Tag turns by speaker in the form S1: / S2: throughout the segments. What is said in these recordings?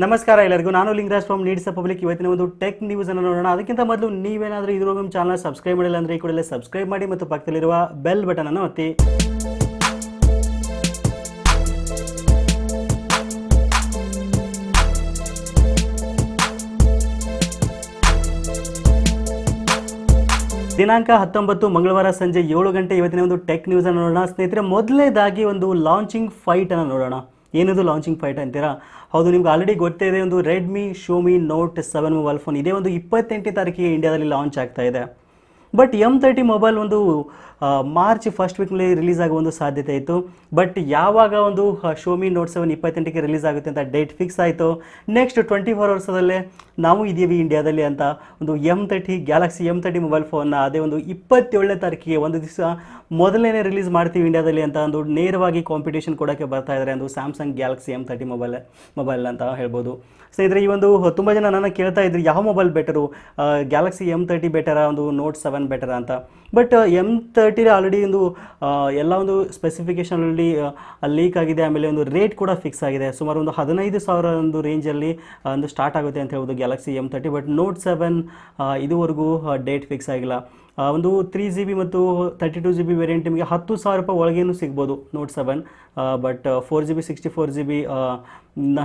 S1: ನಮಸ್ಕಾರ ಎಲ್ಲರಿಗೂ. ನಾನು ಲಿಂಗರಾಜ್ ಫ್ರಮ್ ನೀಡ್ಸ್ ಪಬ್ಲಿಕ್. ಇವತ್ತಿನ ಒಂದು ಟೆಕ್ ನ್ಯೂಸ್ ಅನ್ನು ನೋಡೋಣ. ಅದಕ್ಕಿಂತ ಮೊದಲು ನೀವೇನಾದರೂ ಇದ್ರೊಳಗೆ ನಮ್ಮ ಚಾನಲ್ ಸಬ್ಸ್ಕ್ರೈಬ್ ಮಾಡಿಲ್ಲ ಅಂದರೆ ಈ ಕೂಡಲೇ ಸಬ್ಸ್ಕ್ರೈಬ್ ಮಾಡಿ ಮತ್ತು ಪಕ್ಕದಲ್ಲಿರುವ ಬೆಲ್ ಬಟನ್ ಅನ್ನು ಒತ್ತಿ. ದಿನಾಂಕ 19 ಮಂಗಳವಾರ ಸಂಜೆ 7 ಗಂಟೆ ಇವತ್ತಿನ ಒಂದು ಟೆಕ್ ನ್ಯೂಸ್ ಅನ್ನು ನೋಡೋಣ. ಸ್ನೇಹಿತರೆ, ಮೊದಲನೇದಾಗಿ ಒಂದು ಲಾಂಚಿಂಗ್ ಫೈಟ್ ಅನ್ನು ನೋಡೋಣ. ಏನಿದು ಲಾಂಚಿಂಗ್ ಫೈಟ್ ಅಂತೀರಾ? ಹೌದು, ನಿಮ್ಗೆ ಆಲ್ರೆಡಿ ಗೊತ್ತಿದೆ, ಒಂದು Redmi show me note 7 mobile phone ಇದೇ ಒಂದು 28ನೇ ತಾರೀಕಿಗೆ ಇಂಡಿಯಾದಲ್ಲಿ ಲಾಂಚ್ ಆಗ್ತಾ ಇದೆ. ಬಟ್ M30 ಮೊಬೈಲ್ ಒಂದು ಮಾರ್ಚ್ ಫಸ್ಟ್ ವೀಕ್ನಲ್ಲಿ ರಿಲೀಸ್ ಆಗುವ ಒಂದು ಸಾಧ್ಯತೆ ಇತ್ತು. ಬಟ್ ಯಾವಾಗ ಒಂದು ಶೋಮಿ ನೋಟ್ 7 28ಕ್ಕೆ ರಿಲೀಸ್ ಆಗುತ್ತೆ ಅಂತ ಡೇಟ್ ಫಿಕ್ಸ್ ಆಯಿತು, ನೆಕ್ಸ್ಟ್ 24 ಅವರ್ಸದಲ್ಲೇ ನಾವು ಇದೀವಿ ಇಂಡಿಯಾದಲ್ಲಿ ಅಂತ ಒಂದು ಗ್ಯಾಲಕ್ಸಿ M30 ಮೊಬೈಲ್ ಫೋನ್ನ ಅದೇ ಒಂದು 27ನೇ ತಾರೀಕಿಗೆ ಒಂದು ದಿವಸ ಮೊದಲನೇ ರಿಲೀಸ್ ಮಾಡ್ತೀವಿ ಇಂಡಿಯಾದಲ್ಲಿ ಅಂತ ಒಂದು ನೇರವಾಗಿ ಕಾಂಪಿಟೇಷನ್ ಕೊಡೋಕ್ಕೆ ಬರ್ತಾ ಇದ್ದಾರೆ. ಒಂದು ಸ್ಯಾಮ್ಸಂಗ್ ಗ್ಯಾಲಕ್ಸಿ M30 ಮೊಬೈಲ್ ಅಂತ ಹೇಳ್ಬೋದು. ಸ್ನೇಹಿತರೆ, ಈ ಒಂದು ತುಂಬ ಜನ ನನ್ನ ಕೇಳ್ತಾ ಇದ್ರು, ಯಾವ ಮೊಬೈಲ್ ಬೆಟರು, ಗ್ಯಾಲಕ್ಸಿ M30 ಬೆಟರಾ, ಒಂದು ನೋಟ್ 7 ಬೆಟರಾ ಅಂತ. ಬಟ್ M30 ಆಲ್ರೆಡಿ ಒಂದು ಎಲ್ಲ ಒಂದು ಸ್ಪೆಸಿಫಿಕೇಷನಲ್ಲಿ ಲೀಕ್ ಆಗಿದೆ. ಆಮೇಲೆ ಒಂದು ರೇಟ್ ಕೂಡ ಫಿಕ್ಸ್ ಆಗಿದೆ. ಸುಮಾರು ಒಂದು 15,000 ಒಂದು ರೇಂಜಲ್ಲಿ ಒಂದು ಸ್ಟಾರ್ಟ್ ಆಗುತ್ತೆ ಅಂತ ಹೇಳ್ಬೋದು ಗ್ಯಾಲಕ್ಸಿ M30. ಬಟ್ ನೋಟ್ 7 ಇದುವರೆಗೂ ಡೇಟ್ ಫಿಕ್ಸ್ ಆಗಿಲ್ಲ. ಒಂದು 3GB ಮತ್ತು 32GB ವೇರಿಯಂಟ್ ನಿಮಗೆ 10,000 ರೂಪಾಯಿ ಒಳಗೇನು ಸಿಗ್ಬೋದು ನೋಟ್ 7. ಬಟ್ 4GB 64GB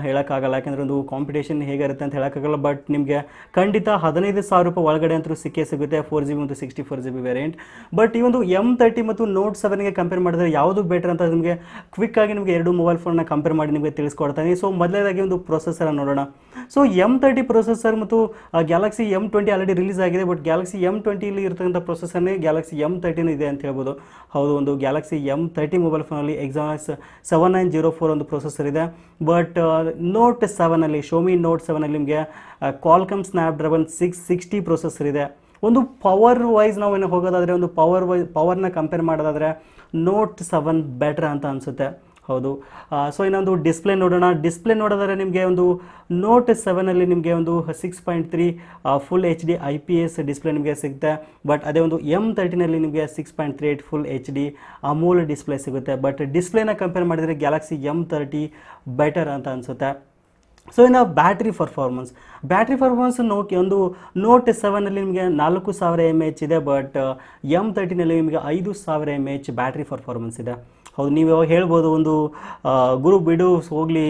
S1: ಹೇಳೋಕ್ಕಾಗಲ್ಲ, ಯಾಕೆಂದರೆ ಒಂದು ಕಾಂಪಿಟೇಷನ್ ಹೇಗಿರುತ್ತೆ ಅಂತ ಹೇಳೋಕ್ಕಾಗಲ್ಲ. ಬಟ್ ನಿಮಗೆ ಖಂಡಿತ 15,000 ರೂಪಾಯಿ ಒಳಗಡೆ ಅಂತೂ ಸಿಕ್ಕೇ ಸಿಗುತ್ತೆ 4GB ಮತ್ತು 64GB ವೇರಿಯಂಟ್. ಬಟ್ ಈ ಒಂದು M30 ಮತ್ತು ನೋಟ್ 7ಗೆ ಕಂಪೇರ್ ಮಾಡಿದ್ರೆ ಯಾವುದು ಬೆಟರ್ ಅಂತ ನಿಮಗೆ ಕ್ವಿಕ್ಕಾಗಿ ನಿಮಗೆ ಎರಡು ಮೊಬೈಲ್ ಫೋನ್ನ ಕಂಪೇರ್ ಮಾಡಿ ನಿಮಗೆ ತಿಳಿಸ್ಕೊಡ್ತಾನೆ. ಸೊ ಮೊದಲನೇದಾಗಿ ಒಂದು ಪ್ರೊಸೆಸರ್ ನೋಡೋಣ. ಸೊ M30 ಪ್ರೊಸೆಸರ್ ಮತ್ತು ಗ್ಯಾಲಕ್ಸಿ M20 ಆಲ್ರೆಡಿ ರಿಲೀಸ್ ಆಗಿದೆ. ಬಟ್ ಗ್ಯಾಲಕ್ಸಿ M20 ಇರ್ತಕ್ಕಂಥ ಪ್ರೊಸೆಸರ್ನೇ ಗ್ಯಾಲಕ್ಸಿ M30 ಇದೆ ಅಂತ ಹೇಳ್ಬೋದು. ಹೌದು, ಒಂದು ಗ್ಯಾಲಕ್ಸಿ M30 ಮೊಬೈಲ್ ಫೋನಲ್ಲಿ Exynos 7904 ಒಂದು ಪ್ರೊಸೆಸರ್ ಇದೆ. ಬಟ್ ನೋಟ್ 7ಅಲ್ಲಿ ಶೋಮಿ ನೋಟ್ 7ಅಲ್ಲಿ ನಿಮಗೆ ಕ್ವಾಲ್ಕಮ್ ಸ್ನ್ಯಾಪ್ಡ್ರ್ಯಾಗನ್ 660 ಪ್ರೊಸೆಸರ್ ಇದೆ. ಒಂದು ಪವರ್ ವೈಸ್ ನಾವು ಏನು ಹೋಗೋದಾದರೆ, ಒಂದು ಪವರ್ನ ಕಂಪೇರ್ ಮಾಡೋದಾದರೆ ನೋಟ್ 7 ಬೆಟರ್ ಅಂತ ಅನಿಸುತ್ತೆ. ಹೌದು. ಸೊ ಇನ್ನೊಂದು ಡಿಸ್ಪ್ಲೇ ನೋಡೋಣ. ಡಿಸ್ಪ್ಲೇ ನೋಡೋದಾದ್ರೆ ನಿಮಗೆ ಒಂದು ನೋಟ್ 7ಅಲ್ಲಿ ನಿಮಗೆ ಒಂದು 6.3 ಫುಲ್ HD IPS ಡಿಸ್ಪ್ಲೇ ನಿಮಗೆ ಸಿಗುತ್ತೆ. ಬಟ್ ಅದೇ ಒಂದು M30ನಲ್ಲಿ ನಿಮಗೆ 6.38 ಫುಲ್ HD AMOLED ಡಿಸ್ಪ್ಲೇ ಸಿಗುತ್ತೆ. ಬಟ್ ಡಿಸ್ಪ್ಲೇನ ಕಂಪೇರ್ ಮಾಡಿದರೆ ಗ್ಯಾಲಕ್ಸಿ M30 ಬೆಟರ್ ಅಂತ ಅನಿಸುತ್ತೆ. ಸೊ ಇನ್ನು ಬ್ಯಾಟ್ರಿ ಪರ್ಫಾರ್ಮೆನ್ಸ್ ಒಂದು ನೋಟ್ 7ಅಲ್ಲಿ ನಿಮಗೆ 4000 mAh ಇದೆ. ಬಟ್ M30ನಲ್ಲಿ ನಿಮಗೆ 5000 mAh ಬ್ಯಾಟ್ರಿ ಪರ್ಫಾರ್ಮೆನ್ಸ್ ಇದೆ. ಹೌದು, ನೀವು ಯಾವಾಗ ಹೇಳ್ಬೋದು, ಒಂದು ಗುರು ಬಿಡು ಹೋಗಲಿ,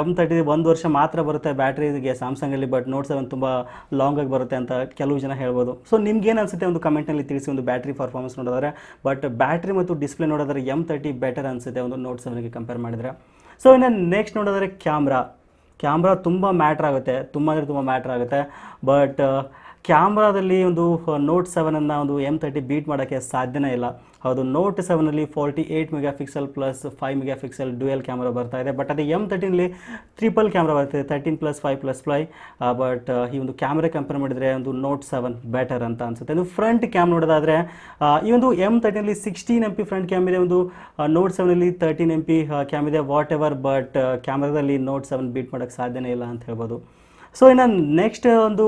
S1: M30 1 ವರ್ಷ ಮಾತ್ರ ಬರುತ್ತೆ ಬ್ಯಾಟ್ರಿಗೆ ಸ್ಯಾಮ್ಸಂಗಲ್ಲಿ, ಬಟ್ ನೋಟ್ 7 ತುಂಬ ಲಾಂಗಾಗಿ ಬರುತ್ತೆ ಅಂತ ಕೆಲವು ಜನ ಹೇಳ್ಬೋದು. ಸೊ ನಿಮ್ಗೇನು ಅನಿಸುತ್ತೆ ಒಂದು ಕಮೆಂಟ್ನಲ್ಲಿ ತಿಳಿಸಿ, ಒಂದು ಬ್ಯಾಟ್ರಿ ಪರ್ಫಾರ್ಮೆನ್ಸ್ ನೋಡಿದ್ರೆ. ಬಟ್ ಬ್ಯಾಟ್ರಿ ಮತ್ತು ಡಿಸ್ಪ್ಲೇ ನೋಡಿದ್ರೆ M30 ಬೆಟರ್ ಅನಿಸುತ್ತೆ ಒಂದು ನೋಟ್ 7ಗೆ ಕಂಪೇರ್ ಮಾಡಿದರೆ. ಸೊ ಇನ್ನು ನೆಕ್ಸ್ಟ್ ನೋಡಿದ್ರೆ ಕ್ಯಾಮ್ರಾ ತುಂಬ ಮ್ಯಾಟ್ರ್ ಆಗುತ್ತೆ. ಬಟ್ ಕ್ಯಾಮ್ರಾದಲ್ಲಿ ಒಂದು ನೋಟ್ 7ಅನ್ನು ಒಂದು M30 ಬೀಟ್ ಮಾಡೋಕ್ಕೆ ಸಾಧ್ಯನೇ ಇಲ್ಲ. ಹೌದು, ನೋಟ್ 7ಅಲ್ಲಿ 48 megapixel plus 5 megapixel dual camera ಬರ್ತಾ ಇದೆ. ಬಟ್ ಅದೇ M30ನಲ್ಲಿ ಟ್ರಿಪಲ್ ಕ್ಯಾಮ್ರಾ ಬರ್ತಿದೆ, 13+5+5. ಬಟ್ ಈ ಒಂದು ಕ್ಯಾಮ್ರಾ ಕಂಪೇರ್ ಮಾಡಿದರೆ ಒಂದು ನೋಟ್ 7 ಬೆಟರ್ ಅಂತ ಅನಿಸುತ್ತೆ. ಒಂದು ಫ್ರಂಟ್ ಕ್ಯಾಮ್ ನೋಡೋದಾದರೆ ಈ ಒಂದು M30ನಲ್ಲಿ 16 MP ಫ್ರಂಟ್ ಕ್ಯಾಮ್ ಇದೆ. ಒಂದು ನೋಟ್ 7ಅಲ್ಲಿ 13 MP ಕ್ಯಾಮ್ ಇದೆ. ವಾಟ್ ಎವರ್, ಬಟ್ ಕ್ಯಾಮ್ರಾದಲ್ಲಿ ನೋಟ್ 7 ಬೀಟ್ ಮಾಡೋಕ್ಕೆ ಸಾಧ್ಯನೇ ಇಲ್ಲ ಅಂತ ಹೇಳ್ಬೋದು. ಸೊ ಇನ್ನು ನೆಕ್ಸ್ಟ್ ಒಂದು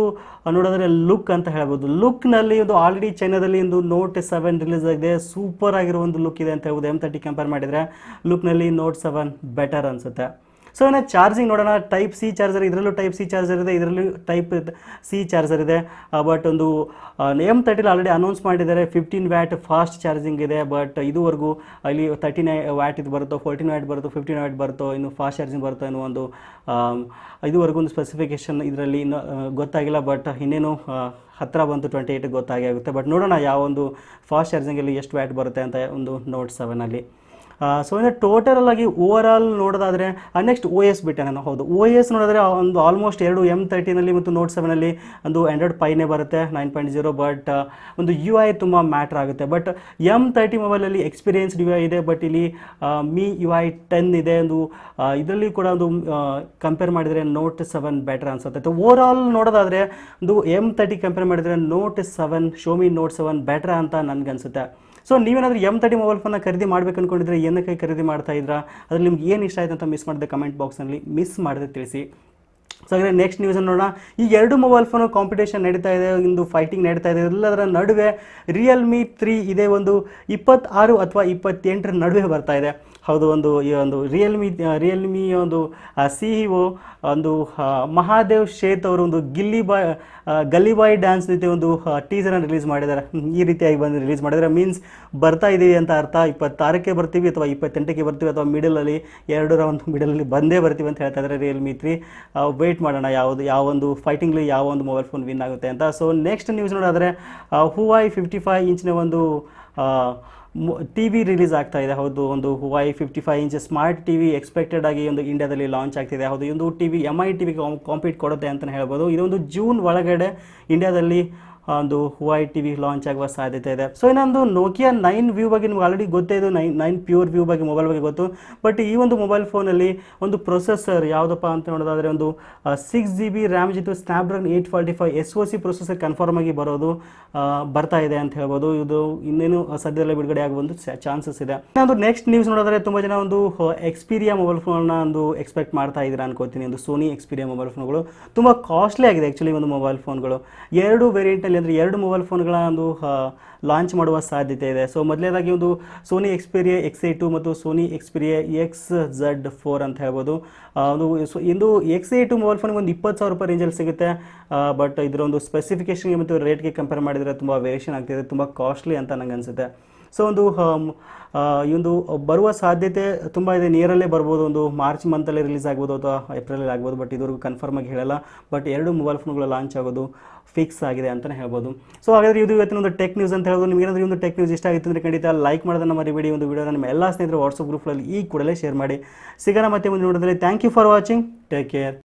S1: ನೋಡೋದ್ರೆ ಲುಕ್ ಅಂತ ಹೇಳ್ಬೋದು. ಲುಕ್ನಲ್ಲಿ ಒಂದು ಆಲ್ರೆಡಿ ಚೈನಾದಲ್ಲಿ ಒಂದು ನೋಟ್ 7 ರಿಲೀಸ್ ಆಗಿದೆ, ಸೂಪರ್ ಆಗಿರೋ ಒಂದು ಲುಕ್ ಇದೆ ಅಂತ ಹೇಳ್ಬೋದು. M30 ಕಂಪೇರ್ ಮಾಡಿದರೆ ಲುಕ್ನಲ್ಲಿ ನೋಟ್ 7 ಬೆಟರ್ ಅನಿಸುತ್ತೆ. ಸೊ ಇನ್ನು ಚಾರ್ಜಿಂಗ್ ನೋಡೋಣ. ಟೈಪ್ ಸಿ ಚಾರ್ಜರ್, ಇದರಲ್ಲೂ ಟೈಪ್ ಸಿ ಚಾರ್ಜರ್ ಇದೆ, ಇದರಲ್ಲೂ ಟೈಪ್ ಸಿ ಚಾರ್ಜರ್ ಇದೆ. ಬಟ್ ಒಂದು M30 ಆಲ್ರೆಡಿ ಅನೌನ್ಸ್ ಮಾಡಿದ್ದಾರೆ 15 ವ್ಯಾಟ್ ಫಾಸ್ಟ್ ಚಾರ್ಜಿಂಗ್ ಇದೆ. ಬಟ್ ಇದುವರೆಗೂ ಅಲ್ಲಿ 39 ವ್ಯಾಟ್ ಇದು ಬರುತ್ತೋ, 14 ವ್ಯಾಟ್ ಬರುತ್ತೋ, 15 ವ್ಯಾಟ್ ಬರುತ್ತೋ, ಇನ್ನು ಫಾಸ್ಟ್ ಚಾರ್ಜಿಂಗ್ ಬರುತ್ತೋ ಅನ್ನೋ ಒಂದು ಇದುವರೆಗೂ ಒಂದು ಸ್ಪೆಸಿಫಿಕೇಷನ್ ಇದರಲ್ಲಿ ಇನ್ನೂ ಗೊತ್ತಾಗಿಲ್ಲ. ಬಟ್ ಇನ್ನೇನು ಹತ್ತಿರ ಬಂತು 28 ಗೊತ್ತಾಗೇ ಆಗುತ್ತೆ. ಬಟ್ ನೋಡೋಣ ಯಾವ ಒಂದು ಫಾಸ್ಟ್ ಚಾರ್ಜಿಂಗಲ್ಲಿ ಎಷ್ಟು ವ್ಯಾಟ್ ಬರುತ್ತೆ ಅಂತ ಒಂದು ನೋಟ್ 7ಅಲ್ಲಿ. ಸೊ ಇನ್ನು ಟೋಟಲ್ ಆಗಿ ಓವರ್ ಆಲ್ ನೋಡೋದಾದರೆ ನೆಕ್ಸ್ಟ್ OS ಬಿಟ್ಟೆ ನಾನು. ಹೌದು, OS ನೋಡಿದ್ರೆ ಒಂದು ಆಲ್ಮೋಸ್ಟ್ ಎರಡು M30ನಲ್ಲಿ ಮತ್ತು ನೋಟ್ 7ಅಲ್ಲಿ ಒಂದು ಆಂಡ್ರಾಯ್ಡ್ ಪೈನೇ ಬರುತ್ತೆ 9.0. ಬಟ್ ಒಂದು UI ತುಂಬ ಮ್ಯಾಟ್ರ್ ಆಗುತ್ತೆ. ಬಟ್ M30 ಮೊಬೈಲಲ್ಲಿ ಎಕ್ಸ್ಪೀರಿಯನ್ಸ್ಡ್ UI ಇದೆ. ಬಟ್ ಇಲ್ಲಿ MIUI 10 ಇದೆ. ಒಂದು ಇದರಲ್ಲಿ ಕೂಡ ಒಂದು ಕಂಪೇರ್ ಮಾಡಿದರೆ ನೋಟ್ 7 ಬೆಟರ್ ಅನಿಸುತ್ತೆ. ಓವರ್ ಆಲ್ ನೋಡೋದಾದರೆ ಒಂದು M30 ಕಂಪೇರ್ ಮಾಡಿದರೆ ನೋಟ್ 7 ಶೋಮಿ ನೋಟ್ 7 ಬೆಟರ್ ಅಂತ ನನಗನ್ಸುತ್ತೆ. ಸೊ ನೀವೇನಾದರೂ M30 ಮೊಬೈಲ್ ಫೋನ್ನ ಖರೀದಿ ಮಾಡಬೇಕು ಅಂದ್ಕೊಂಡಿದ್ರೆ ಏನಕ್ಕೆ ಖರೀದಿ ಮಾಡ್ತಾ ಇದ್ರಾ, ಅದ್ರಲ್ಲಿ ನಿಮ್ಗೆ ಏನು ಇಷ್ಟ ಆಯಿತು ಅಂತ ಮಿಸ್ ಮಾಡಿದೆ ಕಮೆಂಟ್ ಬಾಕ್ಸ್ನಲ್ಲಿ ಮಿಸ್ ಮಾಡದೆ ತಿಳಿಸಿ. ಸೊ ಹಾಗಾದರೆ ನೆಕ್ಸ್ಟ್ ನ್ಯೂಸ್ ನೋಡೋಣ. ಈ ಎರಡು ಮೊಬೈಲ್ ಫೋನ್ ಕಾಂಪಿಟೇಷನ್ ನಡೀತಾ ಇದೆ, ಒಂದು ಫೈಟಿಂಗ್ ನಡೀತಾ ಇದೆ. ಎಲ್ಲದರ ನಡುವೆ ರಿಯಲ್ಮಿ 3 ಇದೇ ಒಂದು 26 ಅಥವಾ 28 ನಡುವೆ ಬರ್ತಾ ಇದೆ. ಹೌದು, ಈ ಒಂದು ರಿಯಲ್ಮಿ ಒಂದು CEO ಒಂದು ಮಹಾದೇವ್ ಶೇತ್ ಅವರು ಒಂದು ಗಲ್ಲಿ ಬಾಯ್ ಡ್ಯಾನ್ಸ್ ಜೊತೆ ಒಂದು ಟೀಸರನ್ನು ರಿಲೀಸ್ ಮಾಡಿದ್ದಾರೆ. ಈ ರೀತಿಯಾಗಿ ಬಂದು ರಿಲೀಸ್ ಮಾಡಿದ್ದಾರೆ, ಮೀನ್ಸ್ ಬರ್ತಾ ಇದ್ದೀವಿ ಅಂತ ಅರ್ಥ. 26ಕ್ಕೆ ಬರ್ತೀವಿ ಅಥವಾ 28ಕ್ಕೆ ಬರ್ತೀವಿ ಅಥವಾ ಮಿಡಲಲ್ಲಿ 2ರ ಒಂದು ಮಿಡಲಲ್ಲಿ ಬಂದೇ ಬರ್ತೀವಿ ಅಂತ ಹೇಳ್ತಾ ಇದ್ದಾರೆ Realme 3. ವೆಯ್ಟ್ ಮಾಡೋಣ ಯಾವ ಒಂದು ಫೈಟಿಂಗ್ಲಿ ಯಾವ ಒಂದು ಮೊಬೈಲ್ ಫೋನ್ ವಿನ್ ಆಗುತ್ತೆ ಅಂತ. ಸೊ ನೆಕ್ಸ್ಟ್ ನ್ಯೂಸ್ ನೋಡಿದ್ರೆ Huawei 55 ಇಂಚಿನ ಒಂದು TV ರಿಲೀಸ್ ಆಗ್ತಾ ಇದೆ. ಹೌದು, ಒಂದು Huawei 55 inch smart TV expected ಆಗಿ ಒಂದು ಇಂಡಿಯಾದಲ್ಲಿ ಲಾಂಚ್ ಆಗ್ತಿದೆ. ಹೌದು, ಈ ಒಂದು TV MI TV ಕಾಂಪೀಟ್ ಕೊಡುತ್ತೆ ಅಂತಲೇ ಹೇಳ್ಬೋದು. ಇದೊಂದು ಜೂನ್ ಒಳಗಡೆ ಇಂಡಿಯಾದಲ್ಲಿ ಒಂದು Huawei TV ಲಾಂಚ್ ಆಗುವ ಸಾಧ್ಯತೆ ಇದೆ. ಸೊ ಇನ್ನೊಂದು Nokia 9 ವ್ಯೂ ಬಗ್ಗೆ ನಿಮ್ಗೆ ಆಲ್ರೆಡಿ ಗೊತ್ತೇ ಇದು, 9 ಪ್ಯೂರ್ ವ್ಯೂ ಬಗ್ಗೆ ಮೊಬೈಲ್ ಬಗ್ಗೆ ಗೊತ್ತು. ಬಟ್ ಈ ಒಂದು ಮೊಬೈಲ್ ಫೋನಲ್ಲಿ ಒಂದು ಪ್ರೊಸೆಸರ್ ಯಾವುದಪ್ಪ ಅಂತ ನೋಡೋದಾದರೆ ಒಂದು 6GB ರ್ಯಾಮ್ ಜೊತೆ ಸ್ನ್ಯಾಪ್ಡ್ರಾಗನ್ 845 SoC ಪ್ರೊಸೆಸರ್ ಕನ್ಫರ್ಮ್ ಆಗಿ ಬರ್ತಾ ಇದೆ ಅಂತ ಹೇಳ್ಬೋದು. ಇದು ಇನ್ನೇನು ಸದ್ಯದಲ್ಲೇ ಬಿಡುಗಡೆ ಆಗುವ ಒಂದು ಚಾನ್ಸಸ್ ಇದೆ. ಇನ್ನೊಂದು ನೆಕ್ಸ್ಟ್ ನ್ಯೂಸ್ ನೋಡಿದ್ರೆ ತುಂಬ ಜನ ಒಂದು Xperia ಮೊಬೈಲ್ ಫೋನ್ನ ಒಂದು ಎಕ್ಸ್ಪೆಕ್ಟ್ ಮಾಡ್ತಾ ಇದ್ದೀರಾ ಅನ್ಕೋತೀನಿ. ಒಂದು ಸೋನಿ Xperia ಮೊಬೈಲ್ ಫೋನ್ಗಳು ತುಂಬ ಕಾಸ್ಟ್ಲಿ ಆಗಿದೆ ಆ್ಯಕ್ಚುಲಿ. ಒಂದು ಮೊಬೈಲ್ ಫೋನ್ಗಳು 2 ವೇರಿಯಂಟಲ್ಲಿ ಅಂದರೆ 2 ಮೊಬೈಲ್ ಫೋನ್ಗಳ ಒಂದು ಲಾಂಚ್ ಮಾಡುವ ಸಾಧ್ಯತೆ ಇದೆ. ಸೊ ಮೊದಲನೇದಾಗಿ ಒಂದು ಸೋನಿ Xperia XA2 ಮತ್ತು ಸೋನಿ Xperia XZ4 ಅಂತ ಹೇಳ್ಬೋದು. ಇಂದು XA2 ಮೊಬೈಲ್ ಫೋನ್ಗೆ ಒಂದು 20,000 ರೂಪಾಯಿ ರೇಂಜಲ್ಲಿ ಸಿಗುತ್ತೆ. ಬಟ್ ಇದರ ಒಂದು ಸ್ಪೆಸಿಫಿಕೇಷನ್ಗೆ ಮತ್ತು ರೇಟ್ಗೆ ಕಂಪೇರ್ ಮಾಡಿದರೆ ತುಂಬ ವೇರಿಯೇಷನ್ ಆಗ್ತಿದೆ, ತುಂಬ ಕಾಸ್ಟ್ಲಿ ಅಂತ ನಂಗೆ ಅನಿಸುತ್ತೆ. ಸೊ ಈ ಒಂದು ಬರುವ ಸಾಧ್ಯತೆ ತುಂಬ ಇದೆ, ನಿಯರಲ್ಲೇ ಬರ್ಬೋದು. ಒಂದು ಮಾರ್ಚ್ ಮಂತಲ್ಲೇ ರಿಲೀಸ್ ಆಗ್ಬೋದು ಅಥವಾ ಏಪ್ರಿಲಲ್ಲಿ ಆಗ್ಬೋದು, ಬಟ್ ಇದುವರೆಗೂ ಕನ್ಫರ್ಮ್ ಆಗಿ ಹೇಳಲ್ಲ. ಬಟ್ 2 ಮೊಬೈಲ್ ಫೋನ್ಗಳು ಲಾಂಚ್ ಆಗೋದು ಫಿಕ್ಸ್ ಆಗಿದೆ ಅಂತಲೇ ಹೇಳ್ಬೋದು. ಸೊ ಹಾಗಾದರೆ ಇದು ಇವತ್ತಿನ ಒಂದು ಟೆಕ್ ನ್ಯೂಸ್ ಅಂತ ಹೇಳ್ಬೋದು. ನಿಮಗೆ ಏನಾದರೂ ಒಂದು ಟೆಕ್ ನ್ಯೂಸ್ ಇಷ್ಟ ಆಗಿತ್ತು ಅಂದರೆ ಖಂಡಿತ ಲೈಕ್ ಮಾಡೋದನ್ನು ಮರಿಬೇಡಿ. ಒಂದು ವಿಡಿಯೋನ ನಿಮ್ಮ ಎಲ್ಲ ಸ್ನೇಹಿತರು ವಾಟ್ಸಪ್ ಗ್ರೂಪ್ಗಳಲ್ಲಿ ಈ ಕೂಡಲೇ ಶೇರ್ ಮಾಡಿ. ಸಿಗೋಣ ಮತ್ತೆ ಮುಂದಿನ ವಿಡಿಯೋದಲ್ಲಿ. Thank you for watching. Take care.